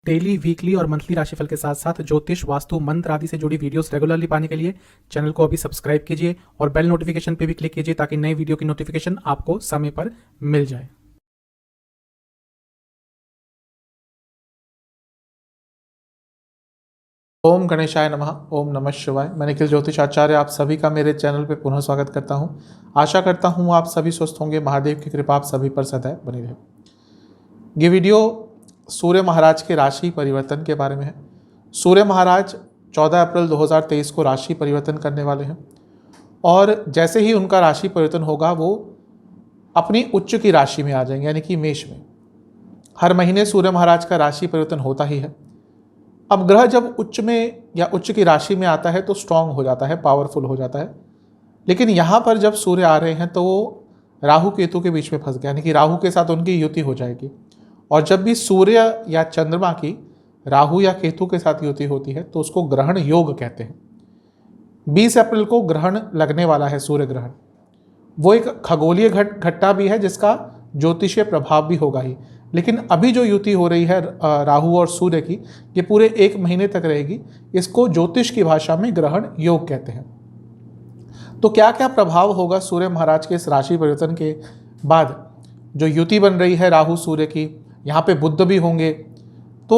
Daily, weekly और monthly राशिफल के साथ साथ ज्योतिष, वास्तु, मंत्र आदि से जुड़ी वीडियोस रेगुलरली पाने के लिए चैनल को अभी सब्सक्राइब कीजिए और बेल नोटिफिकेशन पे भी क्लिक कीजिए ताकि नई वीडियो की नोटिफिकेशन आपको समय पर मिल जाए। ओम गणेशाय नमः। ओम नमः शिवाय। मैं निखिल ज्योतिष आचार्य आप सभी का मेरे चैनल पे पुनः स्वागत करता हूं। आशा करता हूं आप सभी स्वस्थ होंगे। महादेव की कृपा आप सभी पर सदैव बनी रहे। ये वीडियो सूर्य महाराज के राशि परिवर्तन के बारे में है। सूर्य महाराज 14 अप्रैल 2023 को राशि परिवर्तन करने वाले हैं और जैसे ही उनका राशि परिवर्तन होगा वो अपनी उच्च की राशि में आ जाएंगे, यानी कि मेष में। हर महीने सूर्य महाराज का राशि परिवर्तन होता ही है। अब ग्रह जब उच्च में या उच्च की राशि में आता है तो स्ट्रांग हो जाता है, पावरफुल हो जाता है। लेकिन यहाँ पर जब सूर्य आ रहे हैं तो वो राहु केतु के बीच में फंस गया, यानी कि राहु के साथ उनकी युति हो जाएगी। और जब भी सूर्य या चंद्रमा की राहु या केतु के साथ युति होती है तो उसको ग्रहण योग कहते हैं। 20 अप्रैल को ग्रहण लगने वाला है, सूर्य ग्रहण। वो एक खगोलीय घटना भी है जिसका ज्योतिषीय प्रभाव भी होगा ही। लेकिन अभी जो युति हो रही है राहु और सूर्य की, ये पूरे 1 महीने तक रहेगी। इसको ज्योतिष की भाषा में ग्रहण योग कहते हैं। तो क्या क्या प्रभाव होगा सूर्य महाराज के इस राशि परिवर्तन के बाद? जो युति बन रही है राहु सूर्य की, यहाँ पे बुध भी होंगे। तो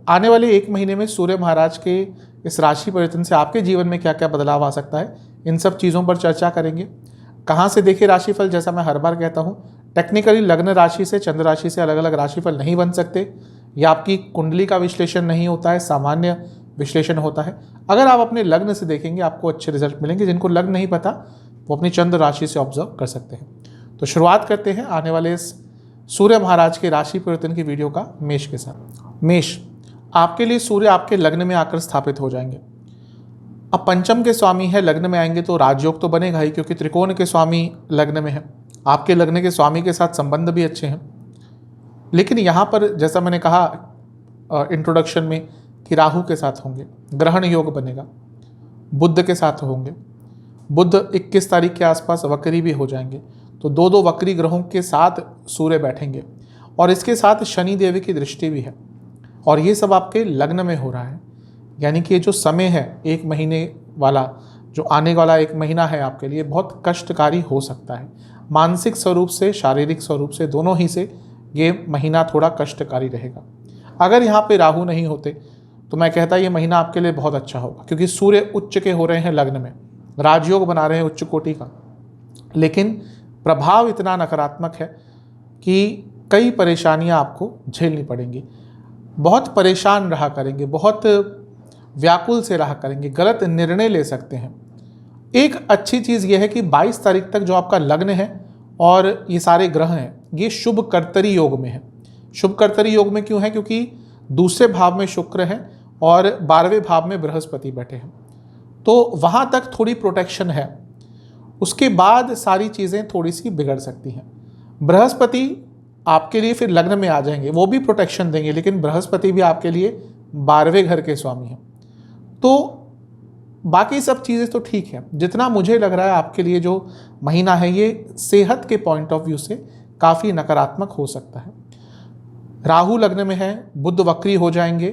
आने वाले 1 महीने में सूर्य महाराज के इस राशि परिवर्तन से आपके जीवन में क्या क्या बदलाव आ सकता है, इन सब चीज़ों पर चर्चा करेंगे। कहाँ से देखें राशिफल? जैसा मैं हर बार कहता हूँ, टेक्निकली लग्न राशि से, चंद्र राशि से अलग अलग राशिफल नहीं बन सकते। या आपकी कुंडली का विश्लेषण नहीं होता है, सामान्य विश्लेषण होता है। अगर आप अपने लग्न से देखेंगे आपको अच्छे रिजल्ट मिलेंगे। जिनको लग्न नहीं पता वो अपनी चंद्र राशि से ऑब्जर्व कर सकते हैं। तो शुरुआत करते हैं आने वाले इस सूर्य महाराज के राशि परिवर्तन की वीडियो का मेष के साथ। मेष, आपके लिए सूर्य आपके लग्न में आकर स्थापित हो जाएंगे। अब पंचम के स्वामी है, लग्न में आएंगे तो राजयोग तो बनेगा ही, क्योंकि त्रिकोण के स्वामी लग्न में है। आपके लग्न के स्वामी के साथ संबंध भी अच्छे हैं। लेकिन यहाँ पर जैसा मैंने कहा इंट्रोडक्शन में कि राहु के साथ होंगे, ग्रहण योग बनेगा। बुध के साथ होंगे। बुध 21 तारीख के आसपास वक्री भी हो जाएंगे। तो 2 वक्री ग्रहों के साथ सूर्य बैठेंगे और इसके साथ शनि देव की दृष्टि भी है। और ये सब आपके लग्न में हो रहा है। यानी कि ये जो समय है 1 महीने वाला, जो आने वाला 1 महीना है आपके लिए बहुत कष्टकारी हो सकता है। मानसिक स्वरूप से, शारीरिक स्वरूप से, दोनों ही से ये महीना थोड़ा कष्टकारी रहेगा। अगर यहाँ पे राहु नहीं होते तो मैं कहता ये महीना आपके लिए बहुत अच्छा होगा, क्योंकि सूर्य उच्च के हो रहे हैं लग्न में, राजयोग बना रहे हैं उच्च कोटि का। लेकिन प्रभाव इतना नकारात्मक है कि कई परेशानियाँ आपको झेलनी पड़ेंगी। बहुत परेशान रहा करेंगे, बहुत व्याकुल से रहा करेंगे, गलत निर्णय ले सकते हैं। एक अच्छी चीज़ यह है कि 22 तारीख तक जो आपका लग्न है और ये सारे ग्रह हैं, ये शुभ कर्तरी योग में है। शुभ कर्तरी योग में क्यों है? क्योंकि दूसरे भाव में शुक्र है और 12वें भाव में बृहस्पति बैठे हैं। तो वहाँ तक थोड़ी प्रोटेक्शन है। उसके बाद सारी चीज़ें थोड़ी सी बिगड़ सकती हैं। बृहस्पति आपके लिए फिर लग्न में आ जाएंगे, वो भी प्रोटेक्शन देंगे, लेकिन बृहस्पति भी आपके लिए 12वें घर के स्वामी हैं। तो बाकी सब चीज़ें तो ठीक है। जितना मुझे लग रहा है आपके लिए जो महीना है ये सेहत के पॉइंट ऑफ व्यू से काफ़ी नकारात्मक हो सकता है। राहु लग्न में है, बुध वक्री हो जाएंगे,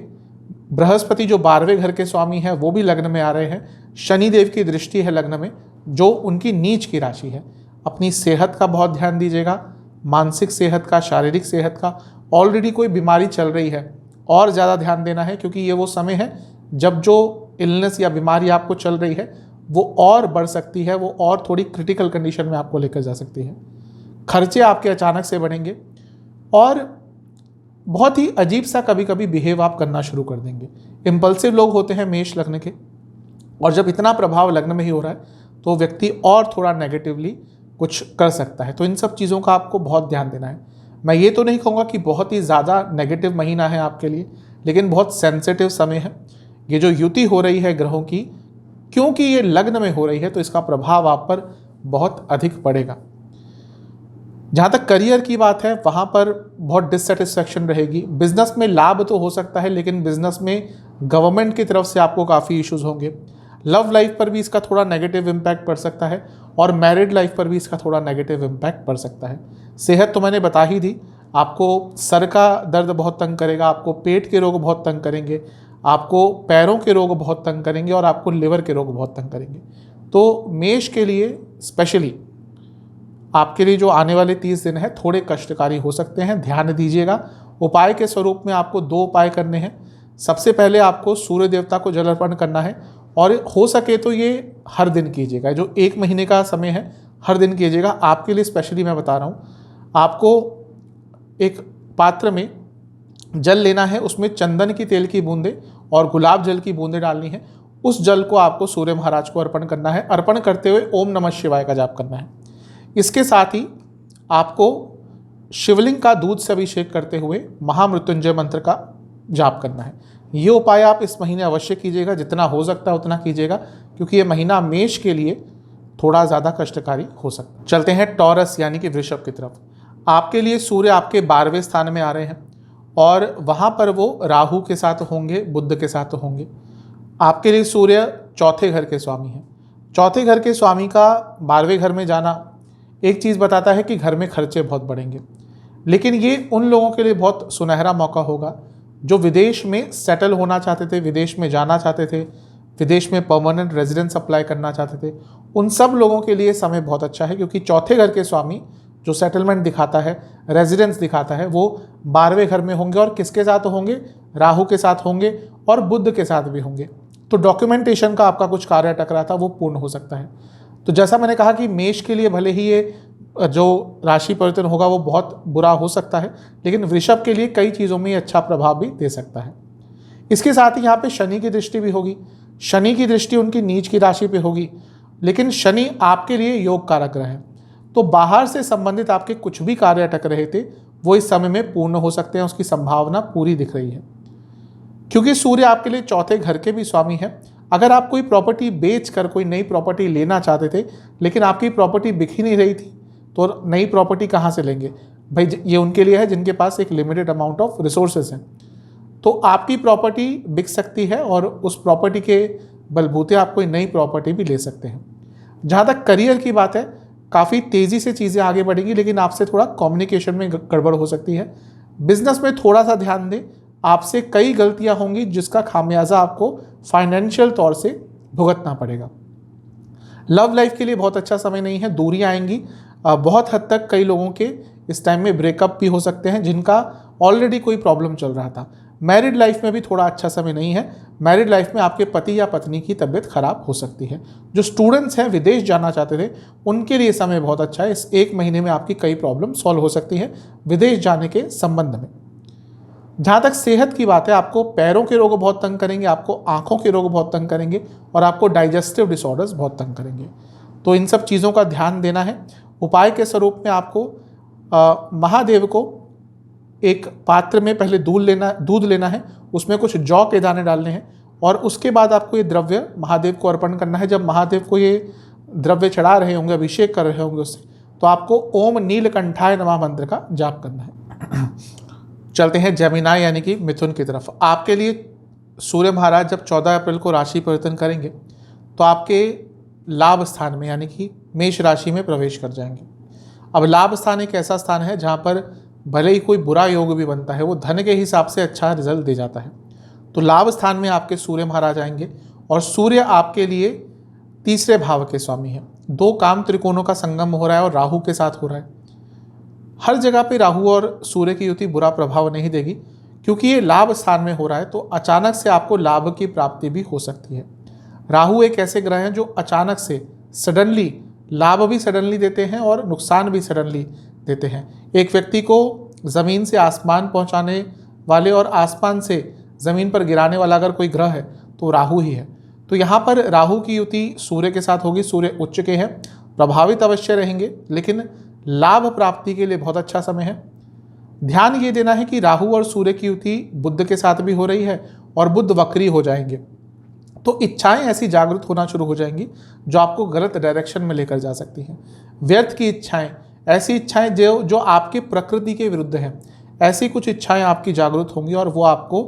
बृहस्पति जो 12वें घर के स्वामी है वो भी लग्न में आ रहे हैं, शनि देव की दृष्टि है लग्न में जो उनकी नीच की राशि है। अपनी सेहत का बहुत ध्यान दीजिएगा, मानसिक सेहत का, शारीरिक सेहत का। ऑलरेडी कोई बीमारी चल रही है और ज़्यादा ध्यान देना है, क्योंकि ये वो समय है जब जो इलनेस या बीमारी आपको चल रही है वो और बढ़ सकती है, वो और थोड़ी क्रिटिकल कंडीशन में आपको लेकर जा सकती है। खर्चे आपके अचानक से बढ़ेंगे और बहुत ही अजीब सा कभी कभी बिहेव आप करना शुरू कर देंगे। इम्पल्सिव लोग होते हैं मेष लग्न के, और जब इतना प्रभाव लग्न में ही हो रहा है तो व्यक्ति और थोड़ा नेगेटिवली कुछ कर सकता है। तो इन सब चीज़ों का आपको बहुत ध्यान देना है। मैं ये तो नहीं कहूँगा कि बहुत ही ज़्यादा नेगेटिव महीना है आपके लिए, लेकिन बहुत सेंसिटिव समय है। ये जो युति हो रही है ग्रहों की, क्योंकि ये लग्न में हो रही है तो इसका प्रभाव आप पर बहुत अधिक पड़ेगा। जहाँ तक करियर की बात है वहाँ पर बहुत डिससेटिस्फैक्शन रहेगी। बिजनेस में लाभ तो हो सकता है, लेकिन बिजनेस में गवर्नमेंट की तरफ से आपको काफ़ी इश्यूज होंगे। लव लाइफ पर भी इसका थोड़ा नेगेटिव इम्पैक्ट पड़ सकता है और मैरिड लाइफ पर भी इसका थोड़ा नेगेटिव इम्पैक्ट पड़ सकता है। सेहत तो मैंने बता ही दी। आपको सर का दर्द बहुत तंग करेगा, आपको पेट के रोग बहुत तंग करेंगे, आपको पैरों के रोग बहुत तंग करेंगे और आपको लिवर के रोग बहुत तंग करेंगे। तो मेष के लिए स्पेशली आपके लिए जो आने वाले 30 दिन है थोड़े कष्टकारी हो सकते हैं, ध्यान दीजिएगा। उपाय के स्वरूप में आपको 2 उपाय करने हैं। सबसे पहले आपको सूर्य देवता को जल अर्पण करना है और हो सके तो ये हर दिन कीजिएगा। जो 1 महीने का समय है हर दिन कीजिएगा। आपके लिए स्पेशली मैं बता रहा हूँ, आपको एक पात्र में जल लेना है, उसमें चंदन की तेल की बूंदे और गुलाब जल की बूंदे डालनी है। उस जल को आपको सूर्य महाराज को अर्पण करना है। अर्पण करते हुए ओम नमः शिवाय का जाप करना है। इसके साथ ही आपको शिवलिंग का दूध से अभिषेक करते हुए महामृत्युंजय मंत्र का जाप करना है। ये उपाय आप इस महीने अवश्य कीजिएगा, जितना हो सकता है उतना कीजिएगा, क्योंकि ये महीना मेष के लिए थोड़ा ज़्यादा कष्टकारी हो सकता है। चलते हैं टॉरस यानी कि वृषभ की तरफ। आपके लिए सूर्य आपके 12वें स्थान में आ रहे हैं और वहाँ पर वो राहु के साथ होंगे, बुध के साथ होंगे। आपके लिए सूर्य चौथे घर के स्वामी हैं। चौथे घर के स्वामी का 12वें घर में जाना एक चीज़ बताता है कि घर में खर्चे बहुत बढ़ेंगे, लेकिन ये उन लोगों के लिए बहुत सुनहरा मौका होगा जो विदेश में सेटल होना चाहते थे, विदेश में जाना चाहते थे, विदेश में परमानेंट रेजिडेंस अप्लाई करना चाहते थे। उन सब लोगों के लिए समय बहुत अच्छा है, क्योंकि चौथे घर के स्वामी जो सेटलमेंट दिखाता है, रेजिडेंस दिखाता है, वो 12वें घर में होंगे और किसके साथ होंगे? राहु के साथ होंगे और बुध के साथ भी होंगे। तो डॉक्यूमेंटेशन का आपका कुछ कार्य अटक रहा था वो पूर्ण हो सकता है। तो जैसा मैंने कहा कि मेष के लिए भले ही ये जो राशि परिवर्तन होगा वो बहुत बुरा हो सकता है, लेकिन वृषभ के लिए कई चीज़ों में ये अच्छा प्रभाव भी दे सकता है। इसके साथ ही यहाँ पे शनि की दृष्टि भी होगी। शनि की दृष्टि उनकी नीच की राशि पे होगी, लेकिन शनि आपके लिए योग कारक ग्रह है। तो बाहर से संबंधित आपके कुछ भी कार्य अटक रहे थे वो इस समय में पूर्ण हो सकते हैं, उसकी संभावना पूरी दिख रही है। क्योंकि सूर्य आपके लिए चौथे घर के भी स्वामी है। अगर आप कोई प्रॉपर्टी बेच कर कोई नई प्रॉपर्टी लेना चाहते थे, लेकिन आपकी प्रॉपर्टी बिक ही नहीं रही थी, तो नई प्रॉपर्टी कहाँ से लेंगे भाई? ये उनके लिए है जिनके पास एक लिमिटेड अमाउंट ऑफ रिसोर्सेज हैं। तो आपकी प्रॉपर्टी बिक सकती है और उस प्रॉपर्टी के बलबूते आप कोई नई प्रॉपर्टी भी ले सकते हैं। जहाँ तक करियर की बात है, काफ़ी तेज़ी से चीज़ें आगे बढ़ेंगी, लेकिन आपसे थोड़ा कम्युनिकेशन में गड़बड़ हो सकती है। बिजनेस में थोड़ा सा ध्यान दें, आपसे कई गलतियां होंगी जिसका खामियाजा आपको फाइनेंशियल तौर से भुगतना पड़ेगा। लव लाइफ के लिए बहुत अच्छा समय नहीं है, दूरियां आएंगी। बहुत हद तक कई लोगों के इस टाइम में ब्रेकअप भी हो सकते हैं जिनका ऑलरेडी कोई प्रॉब्लम चल रहा था। मैरिड लाइफ में भी थोड़ा अच्छा समय नहीं है। मैरिड लाइफ में आपके पति या पत्नी की तबीयत खराब हो सकती है। जो स्टूडेंट्स हैं, विदेश जाना चाहते थे, उनके लिए समय बहुत अच्छा है। इस 1 महीने में आपकी कई प्रॉब्लम सॉल्व हो सकती है विदेश जाने के संबंध में। जहाँ तक सेहत की बात है, आपको पैरों के रोग बहुत तंग करेंगे, आपको आंखों के रोग बहुत तंग करेंगे और आपको डाइजेस्टिव डिसऑर्डर्स बहुत तंग करेंगे। तो इन सब चीज़ों का ध्यान देना है। उपाय के स्वरूप में आपको महादेव को एक पात्र में पहले दूध लेना है, उसमें कुछ जौ के दाने डालने हैं और उसके बाद आपको ये द्रव्य महादेव को अर्पण करना है। जब महादेव को ये द्रव्य चढ़ा रहे होंगे, अभिषेक कर रहे होंगे उससे, तो आपको ओम नीलकंठाय नमः मंत्र का जाप करना है। चलते हैं जमीनाय यानी कि मिथुन की तरफ। आपके लिए सूर्य महाराज जब 14 अप्रैल को राशि परिवर्तन करेंगे तो आपके लाभ स्थान में यानी कि मेष राशि में प्रवेश कर जाएंगे। अब लाभ स्थान एक ऐसा स्थान है जहाँ पर भले ही कोई बुरा योग भी बनता है, वो धन के हिसाब से अच्छा रिजल्ट दे जाता है। तो लाभ स्थान में आपके सूर्य महाराज आएंगे और सूर्य आपके लिए 3रे भाव के स्वामी हैं। 2 काम त्रिकोणों का संगम हो रहा है और राहु के साथ हो रहा है। हर जगह पे राहु और सूर्य की युति बुरा प्रभाव नहीं देगी, क्योंकि ये लाभ स्थान में हो रहा है। तो अचानक से आपको लाभ की प्राप्ति भी हो सकती है। राहु एक ऐसे ग्रह हैं जो अचानक से सडनली लाभ भी सडनली देते हैं और नुकसान भी सडनली देते हैं। एक व्यक्ति को ज़मीन से आसमान पहुंचाने वाले और आसमान से ज़मीन पर गिराने वाला अगर कोई ग्रह है तो राहु ही है। तो यहाँ पर राहु की युति सूर्य के साथ होगी। सूर्य उच्च के हैं, प्रभावित अवश्य रहेंगे, लेकिन लाभ प्राप्ति के लिए बहुत अच्छा समय है। ध्यान ये देना है कि राहु और सूर्य की युति बुध के साथ भी हो रही है और बुध वक्री हो जाएंगे। तो इच्छाएं ऐसी जागृत होना शुरू हो जाएंगी जो आपको गलत डायरेक्शन में लेकर जा सकती हैं। व्यर्थ की इच्छाएं, ऐसी इच्छाएं जो आपकी प्रकृति के विरुद्ध हैं, ऐसी कुछ इच्छाएं आपकी जागृत होंगी और वो आपको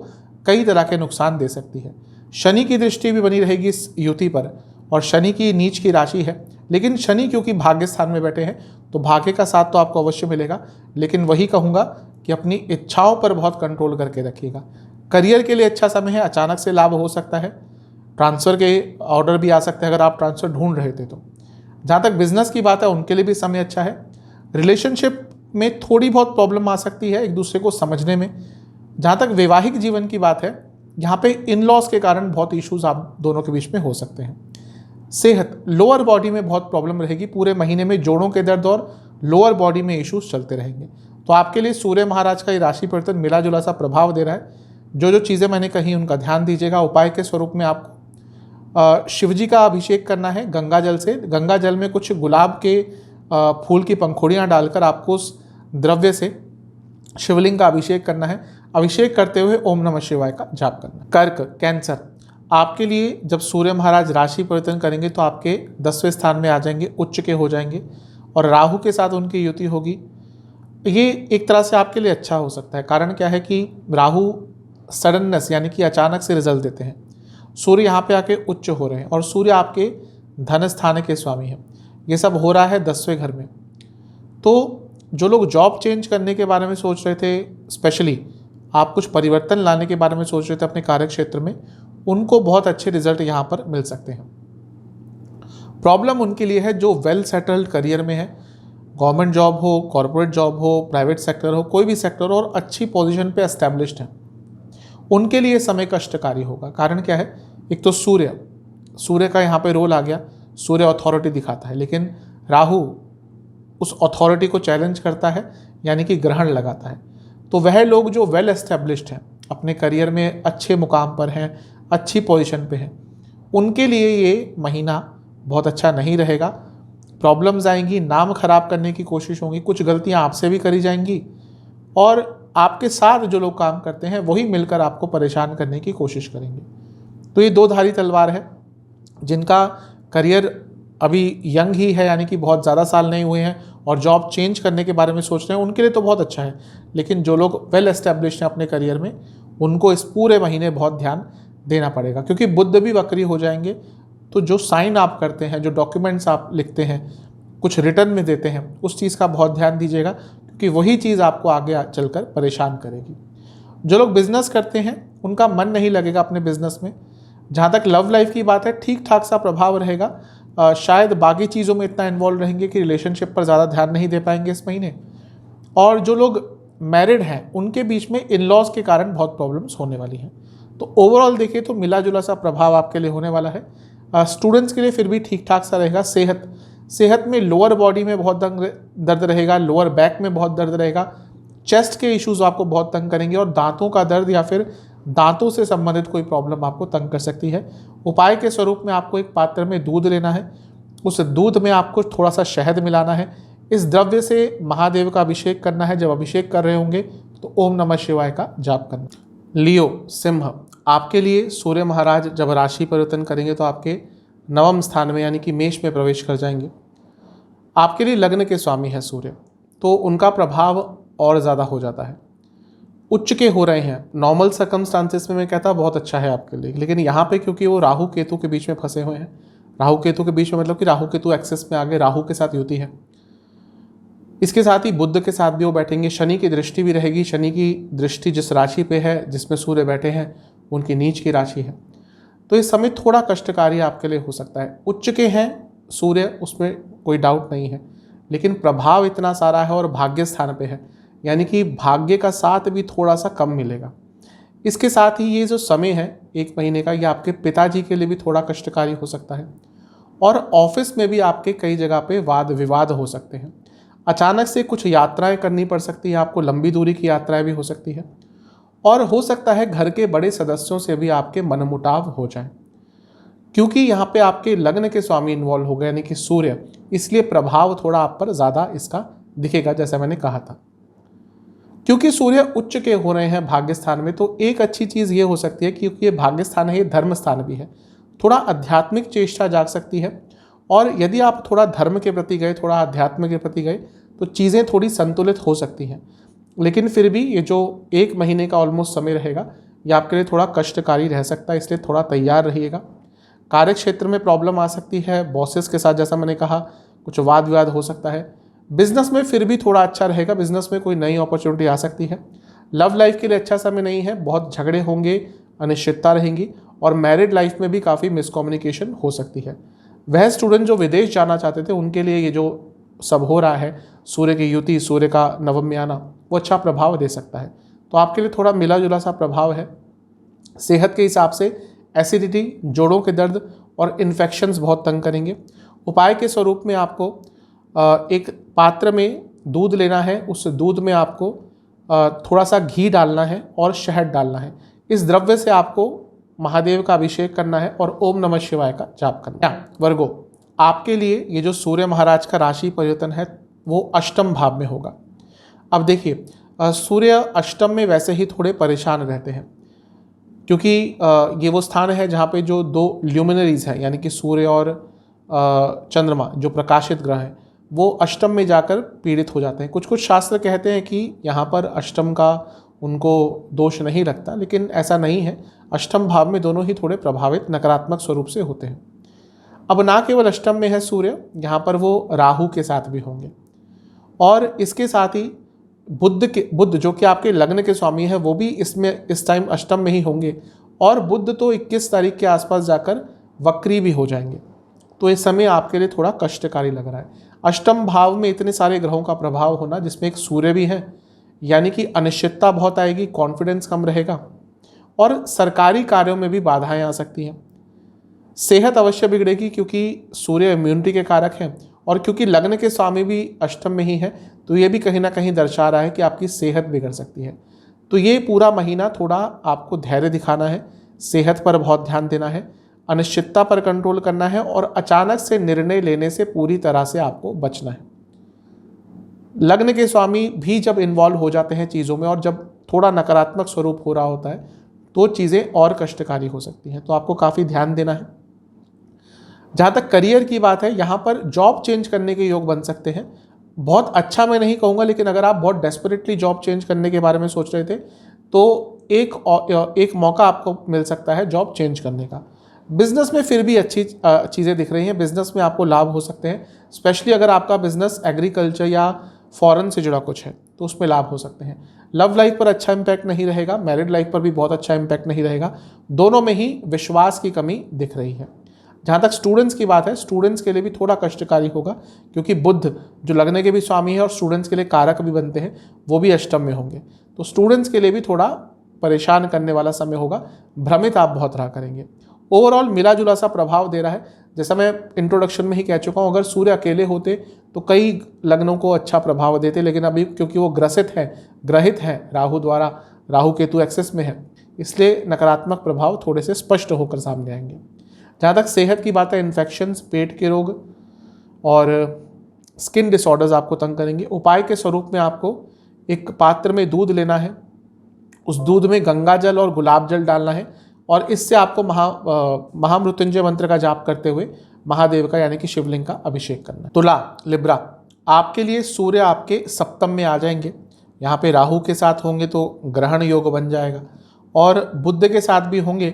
कई तरह के नुकसान दे सकती है। शनि की दृष्टि भी बनी रहेगी इस युति पर और शनि की नीच की राशि है, लेकिन शनि क्योंकि भाग्य स्थान में बैठे हैं तो भाग्य का साथ तो आपको अवश्य मिलेगा, लेकिन वही कहूँगा कि अपनी इच्छाओं पर बहुत कंट्रोल करके रखिएगा। करियर के लिए अच्छा समय है, अचानक से लाभ हो सकता है, ट्रांसफ़र के ऑर्डर भी आ सकते हैं अगर आप ट्रांसफ़र ढूंढ रहे थे तो। जहाँ तक बिजनेस की बात है उनके लिए भी समय अच्छा है। रिलेशनशिप में थोड़ी बहुत प्रॉब्लम आ सकती है एक दूसरे को समझने में। जहाँ तक वैवाहिक जीवन की बात है, यहाँ पे इन लॉज के कारण बहुत इश्यूज आप दोनों के बीच में हो सकते हैं। सेहत, लोअर बॉडी में बहुत प्रॉब्लम रहेगी पूरे महीने में, जोड़ों के दर्द और लोअर बॉडी में इश्यूज चलते रहेंगे। तो आपके लिए सूर्य महाराज का ये राशि परिवर्तन मिला जुला सा प्रभाव दे रहा है। जो चीज़ें मैंने कही उनका ध्यान दीजिएगा। उपाय के स्वरूप में आपको शिव जी का अभिषेक करना है गंगा जल से। गंगा जल में कुछ गुलाब के फूल की पंखुड़ियाँ डालकर आपको उस द्रव्य से शिवलिंग का अभिषेक करना है। अभिषेक करते हुए ओम नमः शिवाय का जाप करना है। कर्क, कैंसर, आपके लिए जब सूर्य महाराज राशि परिवर्तन करेंगे तो आपके 10वें स्थान में आ जाएंगे, उच्च के हो जाएंगे और राहु के साथ उनकी युति होगी। ये एक तरह से आपके लिए अच्छा हो सकता है। कारण क्या है कि राहु सडननेस यानी कि अचानक से रिजल्ट देते हैं। सूर्य यहाँ पे आके उच्च हो रहे हैं और सूर्य आपके धन स्थान के स्वामी हैं। ये सब हो रहा है 10वें घर में। तो जो लोग जॉब चेंज करने के बारे में सोच रहे थे, स्पेशली आप कुछ परिवर्तन लाने के बारे में सोच रहे थे अपने कार्य क्षेत्र में, उनको बहुत अच्छे रिजल्ट यहाँ पर मिल सकते हैं। प्रॉब्लम उनके लिए है जो वेल सेटल्ड करियर में है, गवर्नमेंट जॉब हो, कॉर्पोरेट जॉब हो, प्राइवेट सेक्टर हो, कोई भी सेक्टर हो और अच्छी पोजीशन पे एस्टैब्लिश्ड है, उनके लिए समय कष्टकारी होगा। कारण क्या है, एक तो सूर्य का यहाँ पे रोल आ गया। सूर्य अथॉरिटी दिखाता है, लेकिन राहु उस अथॉरिटी को चैलेंज करता है, यानी कि ग्रहण लगाता है। तो वह लोग जो वेल एस्टैब्लिश्ड हैं, अपने करियर में अच्छे मुकाम पर हैं, अच्छी पोजीशन पे हैं, उनके लिए ये महीना बहुत अच्छा नहीं रहेगा। प्रॉब्लम्स आएंगी, नाम खराब करने की कोशिश होगी, कुछ गलतियां आपसे भी करी जाएंगी और आपके साथ जो लोग काम करते हैं वही मिलकर आपको परेशान करने की कोशिश करेंगे। तो ये दो धारी तलवार है। जिनका करियर अभी यंग ही है, यानी कि बहुत ज़्यादा साल नहीं हुए हैं और जॉब चेंज करने के बारे में सोच रहे हैं, उनके लिए तो बहुत अच्छा है। लेकिन जो लोग वेल एस्टैब्लिश्ड हैं अपने करियर में, उनको इस पूरे महीने बहुत ध्यान देना पड़ेगा, क्योंकि बुध भी वक्री हो जाएंगे। तो जो साइन आप करते हैं, जो डॉक्यूमेंट्स आप लिखते हैं, कुछ रिटर्न में देते हैं, उस चीज़ का बहुत ध्यान दीजिएगा, क्योंकि वही चीज़ आपको आगे चलकर परेशान करेगी। जो लोग बिजनेस करते हैं उनका मन नहीं लगेगा अपने बिजनेस में। जहाँ तक लव लाइफ की बात है, ठीक ठाक सा प्रभाव रहेगा। शायद बाकी चीज़ों में इतना इन्वॉल्व रहेंगे कि रिलेशनशिप पर ज़्यादा ध्यान नहीं दे पाएंगे इस महीने। और जो लोग मैरिड हैं उनके बीच में इन लॉज के कारण बहुत प्रॉब्लम्स होने वाली हैं। तो ओवरऑल देखिए तो मिला जुला सा प्रभाव आपके लिए होने वाला है। स्टूडेंट्स के लिए फिर भी ठीक ठाक सा रहेगा। सेहत में लोअर बॉडी में बहुत दर्द रहेगा, लोअर बैक में बहुत दर्द रहेगा, चेस्ट के इश्यूज आपको बहुत तंग करेंगे और दांतों का दर्द या फिर दांतों से संबंधित कोई प्रॉब्लम आपको तंग कर सकती है। उपाय के स्वरूप में आपको एक पात्र में दूध लेना है, उस दूध में आपको थोड़ा सा शहद मिलाना है, इस द्रव्य से महादेव का अभिषेक करना है। जब अभिषेक कर रहे होंगे तो ओम नमः शिवाय का जाप करना। लियो, सिंह, आपके लिए सूर्य महाराज जब राशि परिवर्तन करेंगे तो आपके 9वें स्थान में यानी कि मेष में प्रवेश कर जाएंगे। आपके लिए लग्न के स्वामी है सूर्य, तो उनका प्रभाव और ज़्यादा हो जाता है। उच्च के हो रहे हैं। नॉर्मल सर्कमस्टांसेस में मैं कहता बहुत अच्छा है आपके लिए, लेकिन यहाँ पे क्योंकि वो राहु केतु के बीच में फंसे हुए हैं, राहु केतु के बीच में मतलब कि राहु केतु एक्सेस में आगे राहु के साथ युति है, इसके साथ ही बुध के साथ भी वो बैठेंगे। शनि की दृष्टि भी रहेगी। शनि की दृष्टि जिस राशि पे है जिसमें सूर्य बैठे हैं उनकी नीच की राशि है, तो इस समय थोड़ा कष्टकारी आपके लिए हो सकता है। उच्च के हैं सूर्य, उसमें कोई डाउट नहीं है, लेकिन प्रभाव इतना सारा है और भाग्य स्थान पे है, यानी कि भाग्य का साथ भी थोड़ा सा कम मिलेगा। इसके साथ ही ये जो समय है 1 महीने का, ये आपके पिताजी के लिए भी थोड़ा कष्टकारी हो सकता है और ऑफिस में भी आपके कई जगह पे वाद विवाद हो सकते हैं। अचानक से कुछ यात्राएं करनी पड़ सकती है आपको, लंबी दूरी की यात्राएं भी हो सकती है और हो सकता है घर के बड़े सदस्यों से भी आपके मनमुटाव हो जाए, क्योंकि यहाँ पे आपके लग्न के स्वामी इन्वॉल्व हो गए यानी कि सूर्य, इसलिए प्रभाव थोड़ा आप पर ज़्यादा इसका दिखेगा जैसा मैंने कहा था। क्योंकि सूर्य उच्च के हो रहे हैं भाग्य स्थान में, तो एक अच्छी चीज़ ये हो सकती है क्योंकि ये भाग्य स्थान है, ये धर्म स्थान भी है, थोड़ा आध्यात्मिक चेष्टा जाग सकती है। और यदि आप थोड़ा धर्म के प्रति गए, थोड़ा अध्यात्म के प्रति गए, तो चीज़ें थोड़ी संतुलित हो सकती हैं। लेकिन फिर भी ये जो 1 महीने का ऑलमोस्ट समय रहेगा, ये आपके लिए थोड़ा कष्टकारी रह सकता है, इसलिए थोड़ा तैयार रहिएगा। कार्य क्षेत्र में प्रॉब्लम आ सकती है, बॉसेस के साथ जैसा मैंने कहा कुछ वाद विवाद हो सकता है। बिजनेस में फिर भी थोड़ा अच्छा रहेगा, बिजनेस में कोई नई अपॉर्चुनिटी आ सकती है। लव लाइफ के लिए अच्छा समय नहीं है, बहुत झगड़े होंगे, अनिश्चितता रहेंगी और मैरिड लाइफ में भी काफ़ी मिसकम्युनिकेशन हो सकती है। वह स्टूडेंट जो विदेश जाना चाहते थे उनके लिए ये जो सब हो रहा है, सूर्य की युति, सूर्य का नवम में आना, वो अच्छा प्रभाव दे सकता है। तो आपके लिए थोड़ा मिला जुला सा प्रभाव है। सेहत के हिसाब से एसिडिटी, जोड़ों के दर्द और इन्फेक्शंस बहुत तंग करेंगे। उपाय के स्वरूप में आपको एक पात्र में दूध लेना है, उस दूध में आपको थोड़ा सा घी डालना है और शहद डालना है। इस द्रव्य से आपको महादेव का अभिषेक करना है और ओम नमः शिवाय का जाप करना है। वर्गो, आपके लिए ये जो सूर्य महाराज का राशि परिवर्तन है वो अष्टम भाव में होगा। अब देखिए, सूर्य अष्टम में वैसे ही थोड़े परेशान रहते हैं, क्योंकि ये वो स्थान है जहाँ पे जो दो ल्यूमिनरीज हैं, यानी कि सूर्य और चंद्रमा जो प्रकाशित ग्रह हैं, वो अष्टम में जाकर पीड़ित हो जाते हैं। कुछ कुछ शास्त्र कहते हैं कि यहाँ पर अष्टम का उनको दोष नहीं लगता, लेकिन ऐसा नहीं है। अष्टम भाव में दोनों ही थोड़े प्रभावित नकारात्मक स्वरूप से होते हैं। अब ना केवल अष्टम में है सूर्य, यहाँ पर वो राहु के साथ भी होंगे और इसके साथ ही बुध जो कि आपके लग्न के स्वामी है वो भी इस टाइम अष्टम में ही होंगे और बुध तो 21 तारीख के आसपास जाकर वक्री भी हो जाएंगे। तो इस समय आपके लिए थोड़ा कष्टकारी लग रहा है। अष्टम भाव में इतने सारे ग्रहों का प्रभाव होना, जिसमें एक सूर्य भी है, यानी कि अनिश्चितता बहुत आएगी, कॉन्फिडेंस कम रहेगा और सरकारी कार्यों में भी बाधाएं आ सकती हैं। सेहत अवश्य बिगड़ेगी, क्योंकि सूर्य इम्यूनिटी के कारक हैं और क्योंकि लग्न के स्वामी भी अष्टम में ही है, तो ये भी कहीं ना कहीं दर्शा रहा है कि आपकी सेहत बिगड़ सकती है। तो ये पूरा महीना थोड़ा आपको धैर्य दिखाना है, सेहत पर बहुत ध्यान देना है, अनिश्चितता पर कंट्रोल करना है और अचानक से निर्णय लेने से पूरी तरह से आपको बचना है। लग्न के स्वामी भी जब इन्वॉल्व हो जाते हैं चीज़ों में और जब थोड़ा नकारात्मक स्वरूप हो रहा होता है तो चीज़ें और कष्टकारी हो सकती हैं, तो आपको काफ़ी ध्यान देना है। जहाँ तक करियर की बात है, यहाँ पर जॉब चेंज करने के योग बन सकते हैं। बहुत अच्छा मैं नहीं कहूँगा, लेकिन अगर आप बहुत डेस्परेटली जॉब चेंज करने के बारे में सोच रहे थे तो एक मौका आपको मिल सकता है जॉब चेंज करने का। बिजनेस में फिर भी अच्छी चीज़ें दिख रही हैं, बिजनेस में आपको लाभ हो सकते हैं, स्पेशली अगर आपका बिजनेस एग्रीकल्चर या फॉरेन से जुड़ा कुछ है तो उसमें लाभ हो सकते हैं। लव लाइफ पर अच्छा इम्पैक्ट नहीं रहेगा, मैरिड लाइफ पर भी बहुत अच्छा इम्पैक्ट नहीं रहेगा, दोनों में ही विश्वास की कमी दिख रही है। जहाँ तक स्टूडेंट्स की बात है, स्टूडेंट्स के लिए भी थोड़ा कष्टकारी होगा, क्योंकि बुध जो लगने के भी स्वामी है और स्टूडेंट्स के लिए कारक भी बनते हैं, वो भी अष्टम में होंगे, तो स्टूडेंट्स के लिए भी थोड़ा परेशान करने वाला समय होगा, भ्रमित आप बहुत रहा करेंगे। ओवरऑल मिला जुला सा प्रभाव दे रहा है। जैसा मैं इंट्रोडक्शन में ही कह चुका हूँ, अगर सूर्य अकेले होते तो कई लग्नों को अच्छा प्रभाव देते, लेकिन अभी क्योंकि वो ग्रहित है राहु द्वारा, राहु केतु एक्सेस में है, इसलिए नकारात्मक प्रभाव थोड़े से स्पष्ट होकर सामने आएंगे। जहाँ तक सेहत की बात है, इन्फेक्शंस, पेट के रोग और स्किन डिसऑर्डर्स आपको तंग करेंगे। उपाय के स्वरूप में आपको एक पात्र में दूध लेना है, उस दूध में गंगा जल और गुलाब जल डालना है और इससे आपको महामृत्युंजय मंत्र का जाप करते हुए महादेव का यानी कि शिवलिंग का अभिषेक करना है। तुला, लिब्रा, आपके लिए सूर्य आपके सप्तम में आ जाएंगे, यहाँ पे राहु के साथ होंगे तो ग्रहण योग बन जाएगा और बुध के साथ भी होंगे।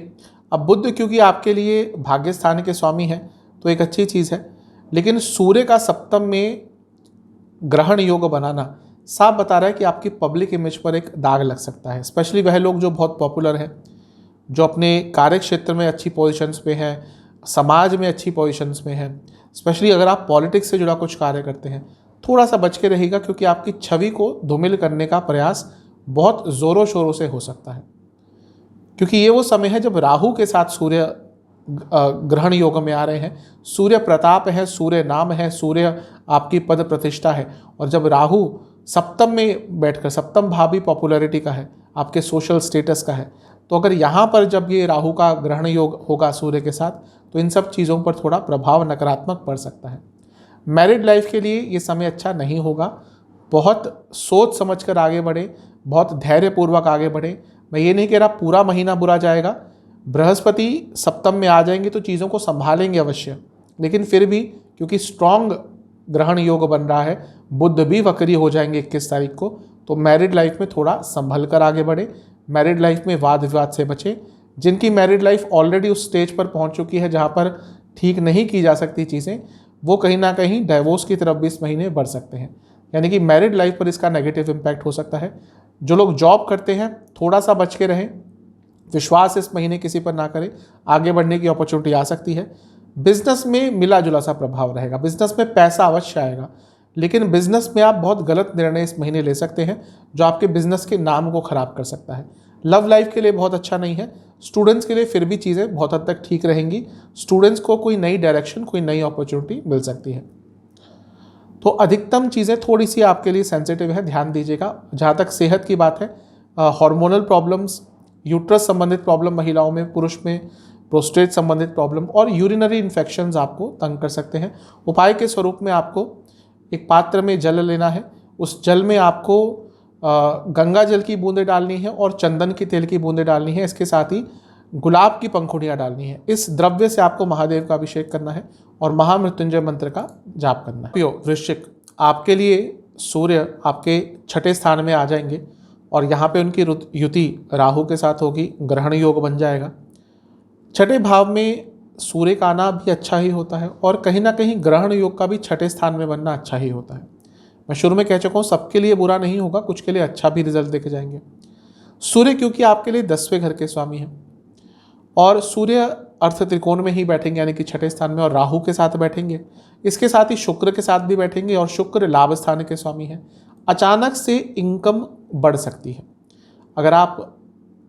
अब बुध क्योंकि आपके लिए भाग्य स्थान के स्वामी हैं तो एक अच्छी चीज़ है, लेकिन सूर्य का सप्तम में ग्रहण योग बनाना साफ बता रहा है कि आपकी पब्लिक इमेज पर एक दाग लग सकता है। स्पेशली वह लोग जो बहुत पॉपुलर हैं, जो अपने कार्य क्षेत्र में अच्छी पोजीशंस पे हैं, समाज में अच्छी पोजीशंस में हैं, स्पेशली अगर आप पॉलिटिक्स से जुड़ा कुछ कार्य करते हैं, थोड़ा सा बच के रहेगा, क्योंकि आपकी छवि को धूमिल करने का प्रयास बहुत ज़ोरों शोरों से हो सकता है। क्योंकि ये वो समय है जब राहु के साथ सूर्य ग्रहण योग में आ रहे हैं, सूर्य प्रताप है, सूर्य नाम है, सूर्य आपकी पद प्रतिष्ठा है, और जब राहु सप्तम में बैठकर, सप्तम भाव भी पॉपुलैरिटी का है, आपके सोशल स्टेटस का है, तो अगर यहाँ पर जब ये राहु का ग्रहण योग होगा सूर्य के साथ, तो इन सब चीज़ों पर थोड़ा प्रभाव नकारात्मक पड़ सकता है। मैरिड लाइफ के लिए ये समय अच्छा नहीं होगा, बहुत सोच समझकर आगे बढ़े, बहुत धैर्यपूर्वक आगे बढ़े। मैं ये नहीं कह रहा पूरा महीना बुरा जाएगा, बृहस्पति सप्तम में आ जाएंगे तो चीज़ों को संभालेंगे अवश्य, लेकिन फिर भी क्योंकि स्ट्रॉन्ग ग्रहण योग बन रहा है, बुध भी वक्री हो जाएंगे 21 तारीख को, तो मैरिड लाइफ में थोड़ा संभल कर आगे बढ़े, मैरिड लाइफ में वाद विवाद से बचें। जिनकी मैरिड लाइफ ऑलरेडी उस स्टेज पर पहुंच चुकी है जहां पर ठीक नहीं की जा सकती चीज़ें, वो कहीं ना कहीं डाइवोर्स की तरफ भी इस महीने बढ़ सकते हैं, यानी कि मैरिड लाइफ पर इसका नेगेटिव इम्पैक्ट हो सकता है। जो लोग जॉब करते हैं थोड़ा सा बच के रहें, विश्वास इस महीने किसी पर ना करें, आगे बढ़ने की अपॉर्चुनिटी आ सकती है। बिजनेस में मिला जुला सा प्रभाव रहेगा, बिजनेस में पैसा अवश्य आएगा, लेकिन बिजनेस में आप बहुत गलत निर्णय इस महीने ले सकते हैं जो आपके बिजनेस के नाम को खराब कर सकता है। लव लाइफ के लिए बहुत अच्छा नहीं है। स्टूडेंट्स के लिए फिर भी चीज़ें बहुत हद तक ठीक रहेंगी। स्टूडेंट्स को कोई नई डायरेक्शन, कोई नई अपॉर्चुनिटी मिल सकती है। तो अधिकतम चीज़ें थोड़ी सी आपके लिए सेंसिटिव है, ध्यान दीजिएगा। जहाँ तक सेहत की बात है, हार्मोनल प्रॉब्लम्स, यूट्रस संबंधित प्रॉब्लम महिलाओं में, पुरुष में प्रोस्टेट संबंधित प्रॉब्लम और यूरिनरी इन्फेक्शंस आपको तंग कर सकते हैं। उपाय के स्वरूप में आपको एक पात्र में जल लेना है, उस जल में आपको गंगा जल की बूंदें डालनी है और चंदन की तेल की बूंदें डालनी है। इसके साथ ही गुलाब की पंखुड़ियाँ डालनी है। इस द्रव्य से आपको महादेव का अभिषेक करना है और महामृत्युंजय मंत्र का जाप करना है। वृश्चिक, आपके लिए सूर्य आपके छठे स्थान में आ जाएंगे और यहाँ पे उनकी युति राहु के साथ होगी, ग्रहण योग बन जाएगा। छठे भाव में सूर्य का आना भी अच्छा ही होता है और कहीं ना कहीं ग्रहण योग का भी छठे स्थान में बनना अच्छा ही होता है। मैं शुरू में कह चुका हूँ, सबके लिए बुरा नहीं होगा, कुछ के लिए अच्छा भी रिजल्ट देखे जाएंगे। सूर्य क्योंकि आपके लिए 10वें घर के स्वामी हैं और सूर्य अर्थ त्रिकोण में ही बैठेंगे, यानी कि छठे स्थान में, और राहु के साथ बैठेंगे। इसके साथ ही शुक्र के साथ भी बैठेंगे और शुक्र लाभ स्थान के स्वामी हैं। अचानक से इनकम बढ़ सकती है। अगर आप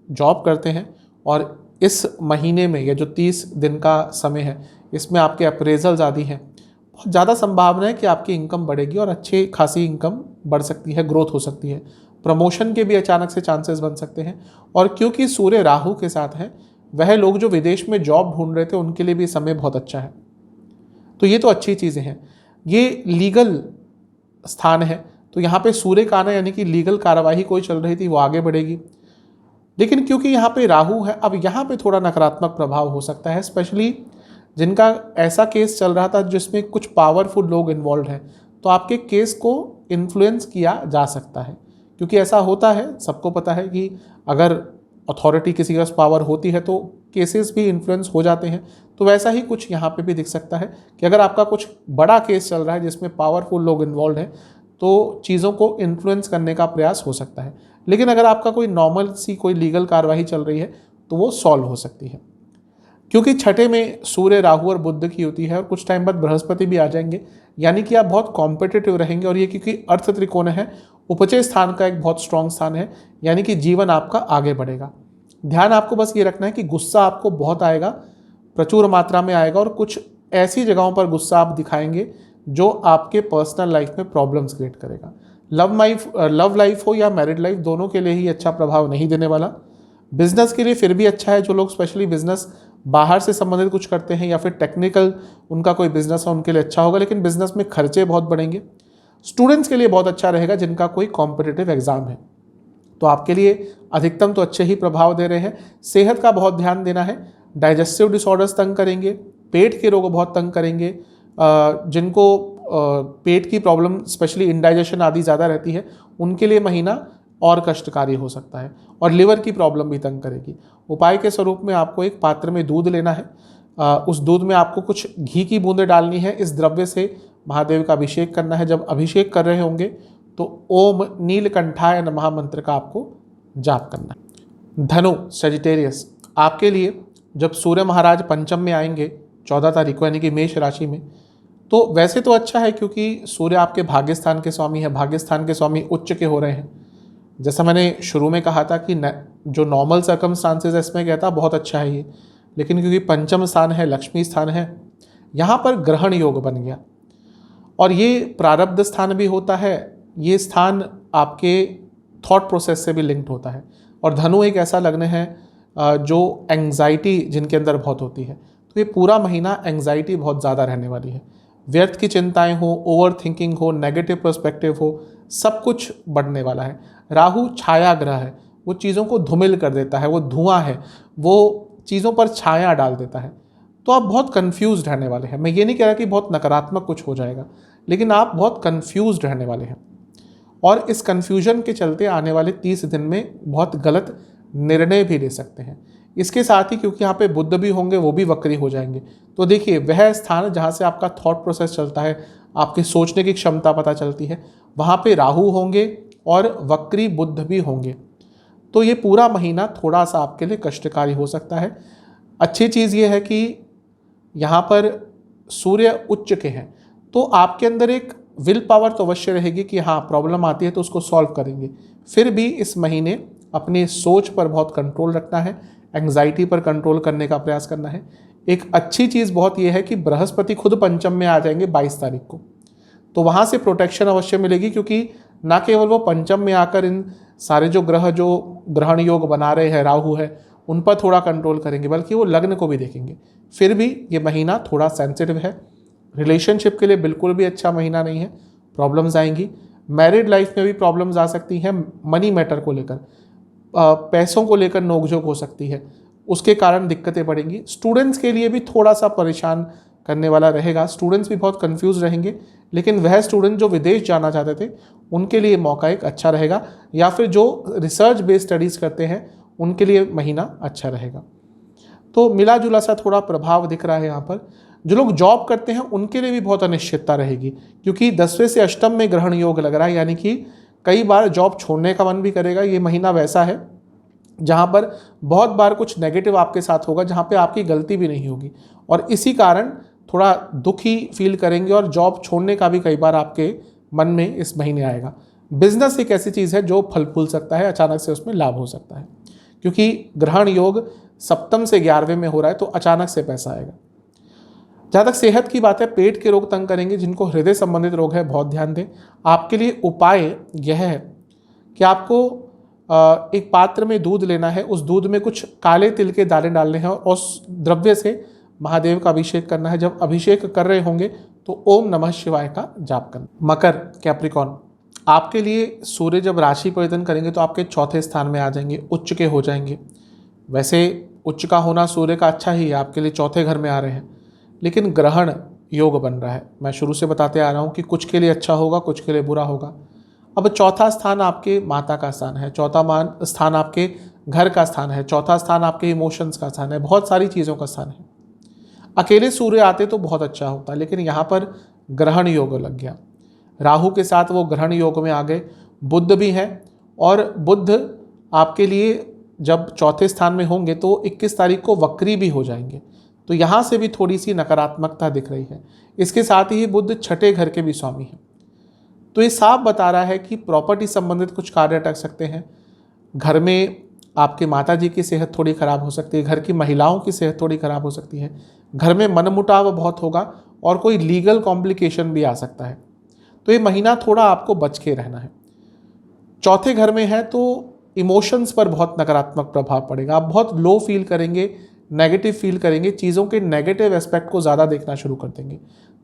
जॉब करते हैं और इस महीने में, या जो 30 दिन का समय है, इसमें आपके अप्रेजल्स आदि हैं, बहुत ज़्यादा संभावना है कि आपकी इनकम बढ़ेगी और अच्छी खासी इनकम बढ़ सकती है, ग्रोथ हो सकती है। प्रमोशन के भी अचानक से चांसेस बन सकते हैं। और क्योंकि सूर्य राहु के साथ है, वह लोग जो विदेश में जॉब ढूंढ रहे थे उनके लिए भी समय बहुत अच्छा है। तो ये तो अच्छी चीज़ें हैं। ये लीगल स्थान है, तो यहाँ पे सूर्य का आना, यानी कि लीगल कार्यवाही कोई चल रही थी वो आगे बढ़ेगी। लेकिन क्योंकि यहाँ पे राहु है, अब यहाँ पे थोड़ा नकारात्मक प्रभाव हो सकता है, स्पेशली जिनका ऐसा केस चल रहा था जिसमें कुछ पावरफुल लोग इन्वॉल्व हैं, तो आपके केस को इन्फ्लुएंस किया जा सकता है। क्योंकि ऐसा होता है, सबको पता है कि अगर अथॉरिटी किसी के पास पावर होती है तो केसेस भी इन्फ्लुएंस हो जाते हैं। तो वैसा ही कुछ यहाँ पे भी दिख सकता है कि अगर आपका कुछ बड़ा केस चल रहा है जिसमें पावरफुल लोग इन्वॉल्व हैं, तो चीज़ों को इन्फ्लुएंस करने का प्रयास हो सकता है। लेकिन अगर आपका कोई नॉर्मल सी कोई लीगल कार्रवाई चल रही है तो वो सॉल्व हो सकती है। क्योंकि छठे में सूर्य, राहु और बुध की होती है और कुछ टाइम बाद बृहस्पति भी आ जाएंगे, यानी कि आप बहुत कॉम्पिटिटिव रहेंगे। और ये क्योंकि अर्थ त्रिकोण है, उपचय स्थान का एक बहुत स्ट्रॉन्ग स्थान है, यानी कि जीवन आपका आगे बढ़ेगा। ध्यान आपको बस ये रखना है कि गुस्सा आपको बहुत आएगा, प्रचुर मात्रा में आएगा, और कुछ ऐसी जगहों पर गुस्सा आप दिखाएंगे जो आपके पर्सनल लाइफ में प्रॉब्लम्स क्रिएट करेगा। लव लाइफ हो या मैरिड लाइफ, दोनों के लिए ही अच्छा प्रभाव नहीं देने वाला। बिजनेस के लिए फिर भी अच्छा है। जो लोग स्पेशली बिजनेस बाहर से संबंधित कुछ करते हैं या फिर टेक्निकल उनका कोई बिजनेस है, उनके लिए अच्छा होगा, लेकिन बिजनेस में खर्चे बहुत बढ़ेंगे। स्टूडेंट्स के लिए बहुत अच्छा रहेगा जिनका कोई कॉम्पिटिटिव एग्जाम है, तो आपके लिए अधिकतम तो अच्छे ही प्रभाव दे रहे हैं। सेहत का बहुत ध्यान देना है। डाइजेस्टिव डिसऑर्डर्स तंग करेंगे, पेट के रोग बहुत तंग करेंगे। जिनको पेट की प्रॉब्लम, स्पेशली इंडाइजेशन आदि ज़्यादा रहती है, उनके लिए महीना और कष्टकारी हो सकता है। और लिवर की प्रॉब्लम भी तंग करेगी। उपाय के स्वरूप में आपको एक पात्र में दूध लेना है। उस दूध में आपको कुछ घी की बूंदें डालनी है। इस द्रव्य से महादेव का अभिषेक करना है। जब अभिषेक कर रहे होंगे तो ओम नीलकंठाय नमः मंत्र का आपको जाप करना है। धनु, सजिटेरियस, आपके लिए जब सूर्य महाराज पंचम में आएंगे 14 तारीख को, यानी कि मेष राशि में, तो वैसे तो अच्छा है क्योंकि सूर्य आपके भाग्य स्थान के स्वामी है। भाग्य स्थान के स्वामी उच्च के हो रहे हैं। जैसा मैंने शुरू में कहा था कि जो नॉर्मल सर्कमस्टांसेस है इसमें कहता बहुत अच्छा है ये, लेकिन क्योंकि पंचम स्थान है, लक्ष्मी स्थान है, यहाँ पर ग्रहण योग बन गया। और ये प्रारब्ध स्थान भी होता है। ये स्थान आपके थॉट प्रोसेस से भी लिंक्ड होता है। और धनु एक ऐसा लग्न है जो एंग्जाइटी जिनके अंदर बहुत होती है, तो ये पूरा महीना एंग्जाइटी बहुत ज़्यादा रहने वाली है। व्यर्थ की चिंताएं हो, ओवर थिंकिंग हो, नेगेटिव पर्सपेक्टिव हो, सब कुछ बढ़ने वाला है। राहु छाया ग्रह है, वो चीज़ों को धूमिल कर देता है, वो धुआं है, वो चीज़ों पर छाया डाल देता है। तो आप बहुत कंफ्यूज रहने वाले हैं। मैं ये नहीं कह रहा कि बहुत नकारात्मक कुछ हो जाएगा, लेकिन आप बहुत कंफ्यूज रहने वाले हैं। और इस कन्फ्यूजन के चलते आने वाले 30 दिन में बहुत गलत निर्णय भी ले सकते हैं। इसके साथ ही क्योंकि यहाँ पे बुध भी होंगे, वो भी वक्री हो जाएंगे। तो देखिए वह स्थान जहाँ से आपका थॉट प्रोसेस चलता है, आपके सोचने की क्षमता पता चलती है, वहाँ पे राहु होंगे और वक्री बुध भी होंगे। तो ये पूरा महीना थोड़ा सा आपके लिए कष्टकारी हो सकता है। अच्छी चीज़ ये है कि यहाँ पर सूर्य उच्च के हैं, तो आपके अंदर एक विल पावर तो अवश्य रहेगी कि हाँ प्रॉब्लम आती है तो उसको सॉल्व करेंगे। फिर भी इस महीने अपनी सोच पर बहुत कंट्रोल रखना है, एंग्जाइटी पर कंट्रोल करने का प्रयास करना है। एक अच्छी चीज़ बहुत ये है कि बृहस्पति खुद पंचम में आ जाएंगे 22 तारीख को, तो वहाँ से प्रोटेक्शन अवश्य मिलेगी, क्योंकि ना केवल वो पंचम में आकर इन सारे जो ग्रह जो ग्रहण योग बना रहे हैं, राहु है, उन पर थोड़ा कंट्रोल करेंगे, बल्कि वो लग्न को भी देखेंगे। फिर भी ये महीना थोड़ा सेंसिटिव है, रिलेशनशिप के लिए बिल्कुल भी अच्छा महीना नहीं है, प्रॉब्लम्स आएंगी। मैरिड लाइफ में भी प्रॉब्लम्स आ सकती हैं, मनी मैटर को लेकर, पैसों को लेकर नोकझोंक हो सकती है, उसके कारण दिक्कतें बढ़ेंगी। स्टूडेंट्स के लिए भी थोड़ा सा परेशान करने वाला रहेगा, स्टूडेंट्स भी बहुत कंफ्यूज रहेंगे, लेकिन वह स्टूडेंट जो विदेश जाना चाहते थे उनके लिए मौका एक अच्छा रहेगा, या फिर जो रिसर्च बेस्ड स्टडीज़ करते हैं उनके लिए महीना अच्छा रहेगा। तो मिला जुला सा थोड़ा प्रभाव दिख रहा है यहाँ पर। जो लोग जॉब करते हैं उनके लिए भी बहुत अनिश्चितता रहेगी, क्योंकि 10वें से अष्टम में ग्रहण योग लग रहा है, यानी कि कई बार जॉब छोड़ने का मन भी करेगा। ये महीना वैसा है जहाँ पर बहुत बार कुछ नेगेटिव आपके साथ होगा, जहाँ पे आपकी गलती भी नहीं होगी, और इसी कारण थोड़ा दुखी फील करेंगे, और जॉब छोड़ने का भी कई बार आपके मन में इस महीने आएगा। बिजनेस एक ऐसी चीज़ है जो फल फूल सकता है, अचानक से उसमें लाभ हो सकता है, क्योंकि ग्रहण योग सप्तम से 11वें में हो रहा है, तो अचानक से पैसा आएगा। जहाँ तक सेहत की बात है, पेट के रोग तंग करेंगे, जिनको हृदय संबंधित रोग है बहुत ध्यान दें। आपके लिए उपाय यह है कि आपको एक पात्र में दूध लेना है, उस दूध में कुछ काले तिल के दाने डालने हैं, और उस द्रव्य से महादेव का अभिषेक करना है। जब अभिषेक कर रहे होंगे तो ओम नमः शिवाय का जाप करना। मकर, कैप्रिकॉन, आपके लिए सूर्य जब राशि परिवर्तन करेंगे तो आपके चौथे स्थान में आ जाएंगे, उच्च के हो जाएंगे। वैसे उच्च का होना सूर्य का अच्छा ही है, आपके लिए चौथे घर में आ रहे हैं, लेकिन ग्रहण योग बन रहा है। मैं शुरू से बताते आ रहा हूँ कि कुछ के लिए अच्छा होगा, कुछ के लिए बुरा होगा। अब चौथा स्थान आपके माता का स्थान है, चौथा स्थान आपके घर का स्थान है, चौथा स्थान आपके इमोशंस का स्थान है, बहुत सारी चीज़ों का स्थान है। अकेले सूर्य आते तो बहुत अच्छा होता, लेकिन यहाँ पर ग्रहण योग लग गया, राहु के साथ वो ग्रहण योग में आ गए। बुध भी है, और बुध आपके लिए जब चौथे स्थान में होंगे तो 21 तारीख को वक्री भी हो जाएंगे, तो यहाँ से भी थोड़ी सी नकारात्मकता दिख रही है। इसके साथ ही बुध छठे घर के भी स्वामी हैं, तो ये साफ बता रहा है कि प्रॉपर्टी संबंधित कुछ कार्य अटक सकते हैं। घर में आपके माता जी की सेहत थोड़ी खराब हो सकती है, घर की महिलाओं की सेहत थोड़ी खराब हो सकती है, घर में मनमुटाव बहुत होगा, और कोई लीगल कॉम्प्लिकेशन भी आ सकता है। तो ये महीना थोड़ा आपको बच के रहना है। चौथे घर में है तो इमोशंस पर बहुत नकारात्मक प्रभाव पड़ेगा, आप बहुत लो फील करेंगे, नेगेटिव फील करेंगे, चीज़ों के नेगेटिव एस्पेक्ट को ज़्यादा देखना शुरू कर देंगे।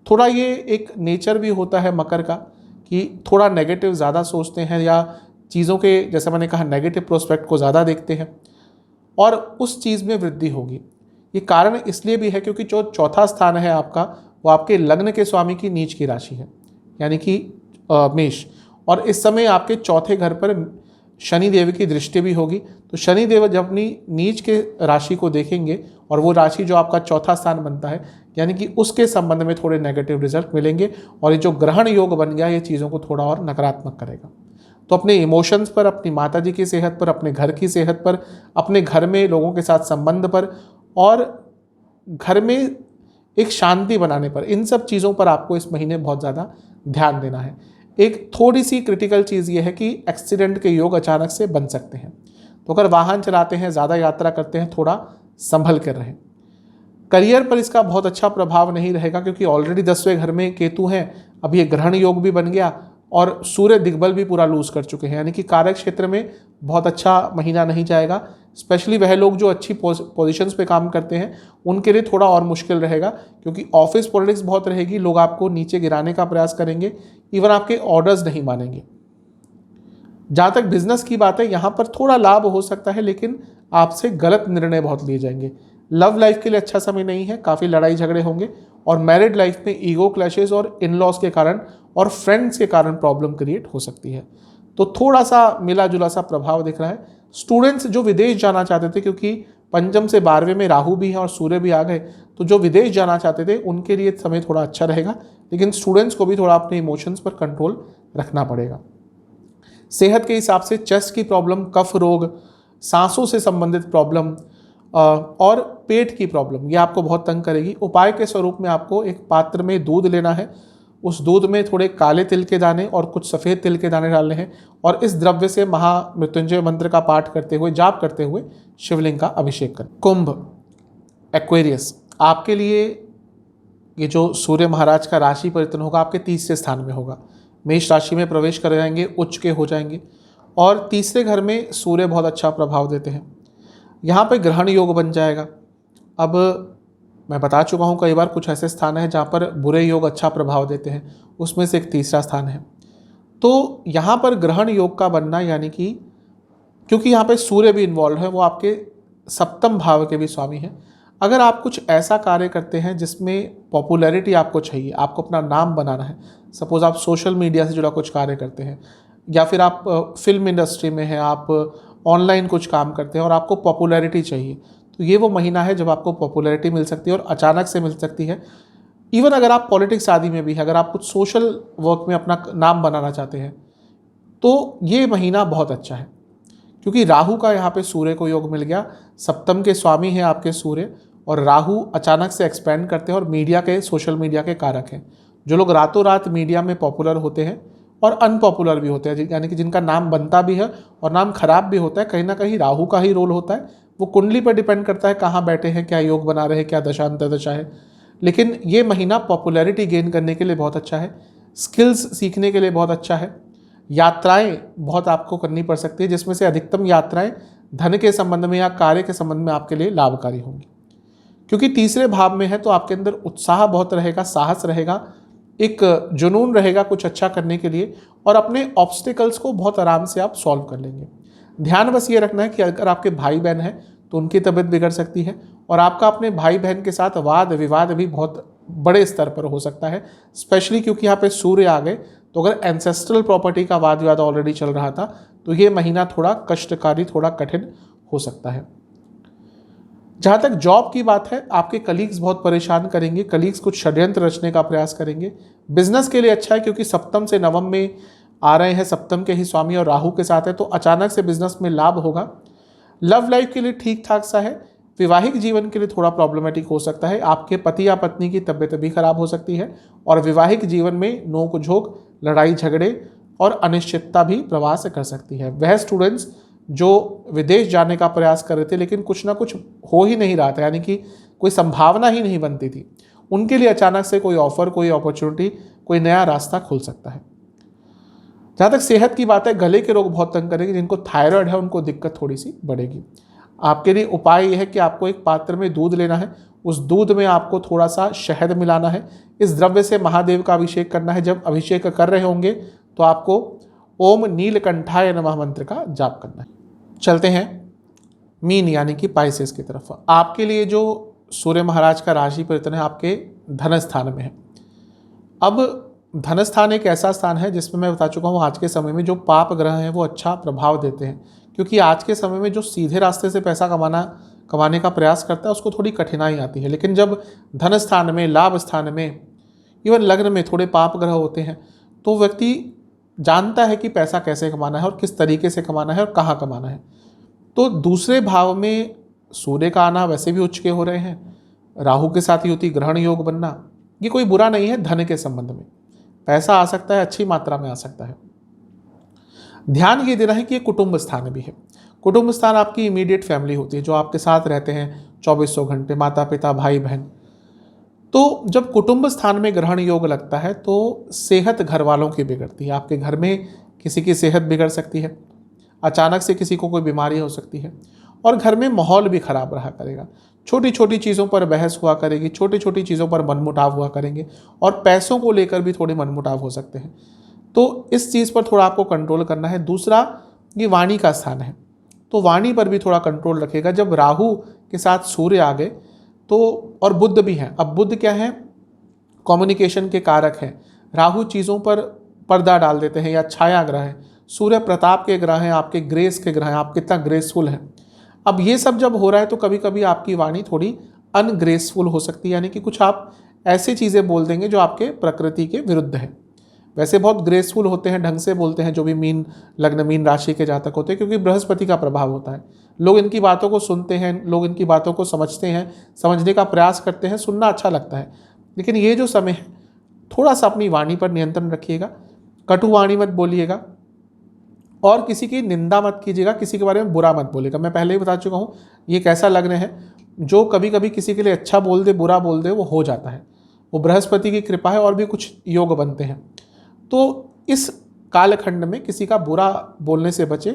थोड़ा ये एक नेचर भी होता है मकर का कि थोड़ा नेगेटिव ज़्यादा सोचते हैं, या चीज़ों के जैसे मैंने कहा नेगेटिव प्रोस्पेक्ट को ज़्यादा देखते हैं, और उस चीज़ में वृद्धि होगी। ये कारण इसलिए भी है क्योंकि जो चौथा स्थान है आपका, वो आपके लग्न के स्वामी की नीच की राशि है, यानी कि मेष, और इस समय आपके चौथे घर पर शनि देव की दृष्टि भी होगी। तो शनि देव जब अपनी नीच के राशि को देखेंगे, और वो राशि जो आपका चौथा स्थान बनता है, यानी कि उसके संबंध में थोड़े नेगेटिव रिजल्ट मिलेंगे, और ये जो ग्रहण योग बन गया ये चीज़ों को थोड़ा और नकारात्मक करेगा। तो अपने इमोशंस पर, अपनी माता जी की सेहत पर, अपने घर की सेहत पर, अपने घर में लोगों के साथ संबंध पर, और घर में एक शांति बनाने पर, इन सब चीज़ों पर आपको इस महीने बहुत ज़्यादा ध्यान देना है। एक थोड़ी सी क्रिटिकल चीज़ ये है कि एक्सीडेंट के योग अचानक से बन सकते हैं, तो अगर वाहन चलाते हैं, ज़्यादा यात्रा करते हैं, थोड़ा संभल कर रहें। करियर पर इसका बहुत अच्छा प्रभाव नहीं रहेगा, क्योंकि ऑलरेडी 10वें घर में केतु हैं, अब ये ग्रहण योग भी बन गया, और सूर्य दिग्बल भी पूरा लूज कर चुके हैं, यानी कि कार्य क्षेत्र में बहुत अच्छा महीना नहीं जाएगा। स्पेशली वह लोग जो अच्छी पोजीशंस पे काम करते हैं उनके लिए थोड़ा और मुश्किल रहेगा, क्योंकि ऑफिस पॉलिटिक्स बहुत रहेगी, लोग आपको नीचे गिराने का प्रयास करेंगे, इवन आपके ऑर्डर्स नहीं मानेंगे। जहाँ तक बिजनेस की बात है, यहाँ पर थोड़ा लाभ हो सकता है, लेकिन आपसे गलत निर्णय बहुत लिए जाएंगे। लव लाइफ के लिए अच्छा समय नहीं है, काफ़ी लड़ाई झगड़े होंगे, और मैरिड लाइफ में ईगो क्लैशेस और इन लॉज के कारण और फ्रेंड्स के कारण प्रॉब्लम क्रिएट हो सकती है। तो थोड़ा सा मिला जुला सा प्रभाव दिख रहा है। स्टूडेंट्स जो विदेश जाना चाहते थे, क्योंकि पंचम से 12वें में राहु भी है और सूर्य भी आ गए, तो जो विदेश जाना चाहते थे उनके लिए समय थोड़ा अच्छा रहेगा, लेकिन स्टूडेंट्स को भी थोड़ा अपने इमोशंस पर कंट्रोल रखना पड़ेगा। सेहत के हिसाब से चेस्ट की प्रॉब्लम, कफ रोग, सांसों से संबंधित प्रॉब्लम और पेट की प्रॉब्लम, ये आपको बहुत तंग करेगी। उपाय के स्वरूप में आपको एक पात्र में दूध लेना है, उस दूध में थोड़े काले तिल के दाने और कुछ सफ़ेद तिल के दाने डालने हैं और इस द्रव्य से महामृत्युंजय मंत्र का पाठ करते हुए, जाप करते हुए शिवलिंग का अभिषेक करें। कुंभ, एक्वेरियस, आपके लिए ये जो सूर्य महाराज का राशि परिवर्तन होगा आपके तीसरे स्थान में होगा। मेष राशि में प्रवेश कर जाएंगे, उच्च के हो जाएंगे और तीसरे घर में सूर्य बहुत अच्छा प्रभाव देते हैं। यहाँ पे ग्रहण योग बन जाएगा। अब मैं बता चुका हूँ कई बार, कुछ ऐसे स्थान हैं जहाँ पर बुरे योग अच्छा प्रभाव देते हैं, उसमें से एक तीसरा स्थान है। तो यहाँ पर ग्रहण योग का बनना, यानी कि क्योंकि यहाँ पे सूर्य भी इन्वॉल्व है, वो आपके सप्तम भाव के भी स्वामी हैं। अगर आप कुछ ऐसा कार्य करते हैं जिसमें पॉपुलैरिटी आपको चाहिए, आपको अपना नाम बनाना है, सपोज आप सोशल मीडिया से जुड़ा कुछ कार्य करते हैं या फिर आप फिल्म इंडस्ट्री में हैं, आप ऑनलाइन कुछ काम करते हैं और आपको पॉपुलैरिटी चाहिए, तो ये वो महीना है जब आपको पॉपुलैरिटी मिल सकती है और अचानक से मिल सकती है। इवन अगर आप पॉलिटिक्स आदि में भी है, अगर आप कुछ सोशल वर्क में अपना नाम बनाना चाहते हैं, तो ये महीना बहुत अच्छा है क्योंकि राहु का यहाँ पे सूर्य को योग मिल गया। सप्तम के स्वामी हैं आपके सूर्य, और राहु अचानक से एक्सपेंड करते हैं और मीडिया के, सोशल मीडिया के कारक हैं। जो लोग रातों रात मीडिया में पॉपुलर होते हैं और अनपॉपुलर भी होते हैं, यानी कि जिनका नाम बनता भी है और नाम खराब भी होता है, कहीं ना कहीं राहु का ही रोल होता है। वो कुंडली पर डिपेंड करता है कहाँ बैठे हैं, क्या योग बना रहे हैं, क्या दशा अंतर्दशा है। लेकिन ये महीना पॉपुलैरिटी गेन करने के लिए बहुत अच्छा है, स्किल्स सीखने के लिए बहुत अच्छा है। यात्राएं बहुत आपको करनी पड़ सकती है, जिसमें से अधिकतम यात्राएं धन के संबंध में या कार्य के संबंध में आपके लिए लाभकारी होंगी। क्योंकि तीसरे भाव में है तो आपके अंदर उत्साह बहुत रहेगा, साहस रहेगा, एक जुनून रहेगा कुछ अच्छा करने के लिए, और अपने ऑब्स्टिकल्स को बहुत आराम से आप सॉल्व कर लेंगे। ध्यान बस ये रखना है कि अगर आपके भाई बहन हैं तो उनकी तबीयत बिगड़ सकती है और आपका अपने भाई बहन के साथ वाद विवाद भी बहुत बड़े स्तर पर हो सकता है, स्पेशली क्योंकि यहाँ पे सूर्य आ गए। तो अगर एंसेस्ट्रल प्रॉपर्टी का वाद विवाद ऑलरेडी चल रहा था तो ये महीना थोड़ा कष्टकारी, थोड़ा कठिन हो सकता है। जहाँ तक जॉब की बात है, आपके कलीग्स बहुत परेशान करेंगे, कलीग्स कुछ षड्यंत्र रचने का प्रयास करेंगे। बिजनेस के लिए अच्छा है क्योंकि सप्तम से नवम में आ रहे हैं, सप्तम के ही स्वामी और राहु के साथ है, तो अचानक से बिजनेस में लाभ होगा। लव लाइफ के लिए ठीक ठाक सा है। वैवाहिक जीवन के लिए थोड़ा प्रॉब्लमेटिक हो सकता है, आपके पति या पत्नी की तबीयत भी खराब हो सकती है और वैवाहिक जीवन में नोक झोंक, लड़ाई झगड़े और अनिश्चितता भी प्रवास कर सकती है। वह स्टूडेंट्स जो विदेश जाने का प्रयास कर रहे थे लेकिन कुछ ना कुछ हो ही नहीं रहा था, यानी कि कोई संभावना ही नहीं बनती थी, उनके लिए अचानक से कोई ऑफर, कोई अपॉर्चुनिटी, कोई नया रास्ता खुल सकता है। जहाँ तक सेहत की बात है, गले के रोग बहुत तंग करेंगे। जिनको थायराइड है उनको दिक्कत थोड़ी सी बढ़ेगी। आपके लिए उपाय यह है कि आपको एक पात्र में दूध लेना है, उस दूध में आपको थोड़ा सा शहद मिलाना है, इस द्रव्य से महादेव का अभिषेक करना है। जब अभिषेक कर रहे होंगे तो आपको ओम नीलकंठाय नमः मंत्र का जाप करना है। चलते हैं मीन यानी कि पाइसेस की तरफ। आपके लिए जो सूर्य महाराज का राशि परिवर्तन है आपके धन स्थान में है। अब धन स्थान एक ऐसा स्थान है जिसमें मैं बता चुका हूँ आज के समय में जो पाप ग्रह हैं वो अच्छा प्रभाव देते हैं, क्योंकि आज के समय में जो सीधे रास्ते से पैसा कमाने का प्रयास करता है उसको थोड़ी कठिनाई आती है। लेकिन जब धन स्थान में, लाभ स्थान में, इवन लग्न में थोड़े पाप ग्रह होते हैं तो व्यक्ति जानता है कि पैसा कैसे कमाना है और किस तरीके से कमाना है और कहाँ कमाना है। तो दूसरे भाव में सूर्य का आना, वैसे भी उच्च के हो रहे हैं, राहु के साथ युति, ग्रहण योग बनना, ये कोई बुरा नहीं है। धन के संबंध में पैसा आ सकता है, अच्छी मात्रा में आ सकता है। ध्यान ये देना है कि ये कुटुंब स्थान भी है। कुटुंब स्थान आपकी इमीडिएट फैमिली होती है, जो आपके साथ रहते हैं 2400 घंटे, माता पिता, भाई बहन। तो जब कुटुंब स्थान में ग्रहण योग लगता है तो सेहत घर वालों की बिगड़ती है। आपके घर में किसी की सेहत बिगड़ सकती है, अचानक से किसी को कोई बीमारी हो सकती है और घर में माहौल भी खराब रहा करेगा। छोटी छोटी चीज़ों पर बहस हुआ करेगी, छोटी छोटी चीज़ों पर मनमुटाव हुआ करेंगे और पैसों को लेकर भी थोड़े मनमुटाव हो सकते हैं। तो इस चीज़ पर थोड़ा आपको कंट्रोल करना है। दूसरा, ये वाणी का स्थान है तो वाणी पर भी थोड़ा कंट्रोल रखेगा। जब राहु के साथ सूर्य आ गए तो, और बुध भी हैं। अब बुध क्या है? कम्युनिकेशन के कारक हैं। राहु चीज़ों पर पर्दा डाल देते हैं या छाया ग्रह है। सूर्य प्रताप के ग्रह हैं, आपके ग्रेस के ग्रह हैं, आप कितना ग्रेसफुल हैं। अब ये सब जब हो रहा है तो कभी कभी आपकी वाणी थोड़ी अनग्रेसफुल हो सकती है, यानी कि कुछ आप ऐसी चीज़ें बोल देंगे जो आपके प्रकृति के विरुद्ध है। वैसे बहुत ग्रेसफुल होते हैं, ढंग से बोलते हैं जो भी मीन लग्न मीन राशि के जातक होते हैं, क्योंकि बृहस्पति का प्रभाव होता है। लोग इनकी बातों को सुनते हैं, लोग इनकी बातों को समझते हैं, समझने का प्रयास करते हैं, सुनना अच्छा लगता है। लेकिन ये जो समय है थोड़ा सा अपनी वाणी पर नियंत्रण रखिएगा, कटु वाणी मत बोलिएगा और किसी की निंदा मत कीजिएगा, किसी के बारे में बुरा मत बोलिएगा। मैं पहले ही बता चुका हूँ ये एक ऐसा लग्न है जो कभी कभी किसी के लिए अच्छा बोल दे बुरा बोल दे वो हो जाता है, वो बृहस्पति की कृपा है और भी कुछ योग बनते हैं। तो इस कालखंड में किसी का बुरा बोलने से बचे।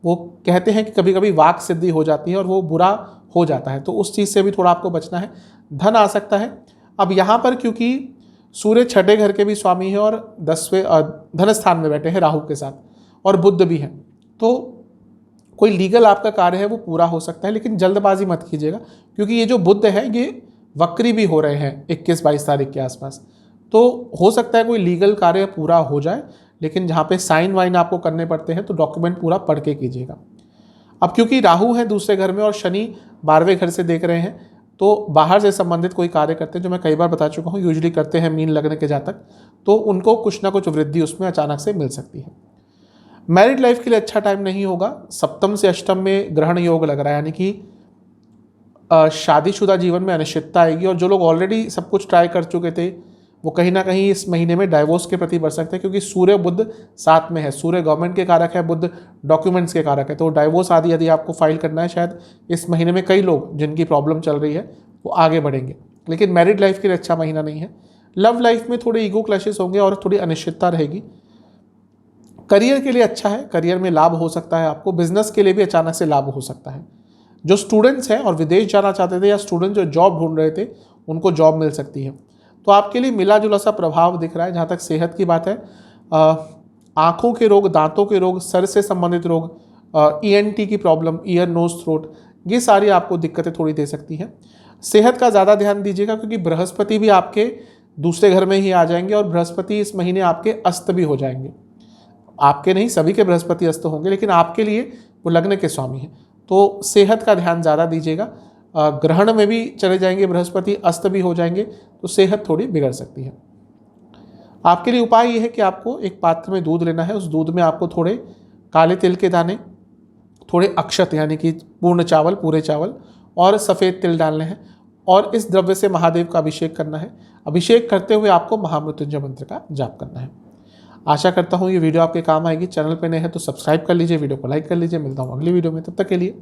वो कहते हैं कि कभी कभी वाक सिद्धि हो जाती है और वो बुरा हो जाता है, तो उस चीज़ से भी थोड़ा आपको बचना है। धन आ सकता है। अब यहाँ पर क्योंकि सूर्य छठे घर के भी स्वामी है और 10वें धन स्थान में बैठे हैं राहु के साथ, और बुध भी है, तो कोई लीगल आपका कार्य है वो पूरा हो सकता है। लेकिन जल्दबाजी मत कीजिएगा, क्योंकि ये जो बुध है ये वक्री भी हो रहे हैं 21-22 तारीख के आसपास, तो हो सकता है कोई लीगल कार्य पूरा हो जाए। लेकिन जहाँ पे साइन वाइन आपको करने पड़ते हैं तो डॉक्यूमेंट पूरा पढ़ के कीजिएगा। अब क्योंकि राहु है दूसरे घर में और शनि 12वें घर से देख रहे हैं, तो बाहर से संबंधित कोई कार्य करते हैं, जो मैं कई बार बता चुका हूँ यूजुअली करते हैं मीन लग्न के जातक, तो उनको कुछ ना कुछ वृद्धि उसमें अचानक से मिल सकती है। मैरिड लाइफ के लिए अच्छा टाइम नहीं होगा। सप्तम से अष्टम में ग्रहण योग लग रहा है, यानी कि शादीशुदा जीवन में अनिश्चितता आएगी। और जो लोग ऑलरेडी सब कुछ ट्राई कर चुके थे वो कहीं ना कहीं इस महीने में डाइवोर्स के प्रति बढ़ सकते हैं, क्योंकि सूर्य बुध साथ में है। सूर्य गवर्नमेंट के कारक है, बुध डॉक्यूमेंट्स के कारक है, तो डाइवोर्स आदि यदि आपको फाइल करना है, शायद इस महीने में कई लोग जिनकी प्रॉब्लम चल रही है वो आगे बढ़ेंगे। लेकिन मैरिड लाइफ के लिए अच्छा महीना नहीं है। लव लाइफ में थोड़े ईगो क्लैशेस होंगे और थोड़ी अनिश्चितता रहेगी। करियर के लिए अच्छा है, करियर में लाभ हो सकता है आपको। बिजनेस के लिए भी अचानक से लाभ हो सकता है। जो स्टूडेंट्स हैं और विदेश जाना चाहते थे, या स्टूडेंट जो जॉब ढूंढ रहे थे, उनको जॉब मिल सकती है। तो आपके लिए मिला जुला सा प्रभाव दिख रहा है। जहाँ तक सेहत की बात है, आँखों के रोग, दांतों के रोग, सर से संबंधित रोग, ENT की प्रॉब्लम, ईयर नोज थ्रोट, ये सारी आपको दिक्कतें थोड़ी दे सकती हैं। सेहत का ज़्यादा ध्यान दीजिएगा, क्योंकि बृहस्पति भी आपके दूसरे घर में ही आ जाएंगे और बृहस्पति इस महीने आपके अस्त भी हो जाएंगे। आपके नहीं, सभी के बृहस्पति अस्त होंगे, लेकिन आपके लिए वो लग्न के स्वामी हैं, तो सेहत का ध्यान ज़्यादा दीजिएगा। ग्रहण में भी चले जाएंगे बृहस्पति, अस्त भी हो जाएंगे, तो सेहत थोड़ी बिगड़ सकती है। आपके लिए उपाय ये है कि आपको एक पात्र में दूध लेना है। उस दूध में आपको थोड़े काले तिल के दाने, थोड़े अक्षत यानी कि पूर्ण चावल, पूरे चावल और सफ़ेद तिल डालने हैं, और इस द्रव्य से महादेव का अभिषेक करना है। अभिषेक करते हुए आपको महामृत्युंजय मंत्र का जाप करना है। आशा करता हूँ ये वीडियो आपके काम आएगी। चैनल पे नए हैं तो सब्सक्राइब कर लीजिए, वीडियो को लाइक कर लीजिए। मिलता हूँ अगली वीडियो में, तब तक के लिए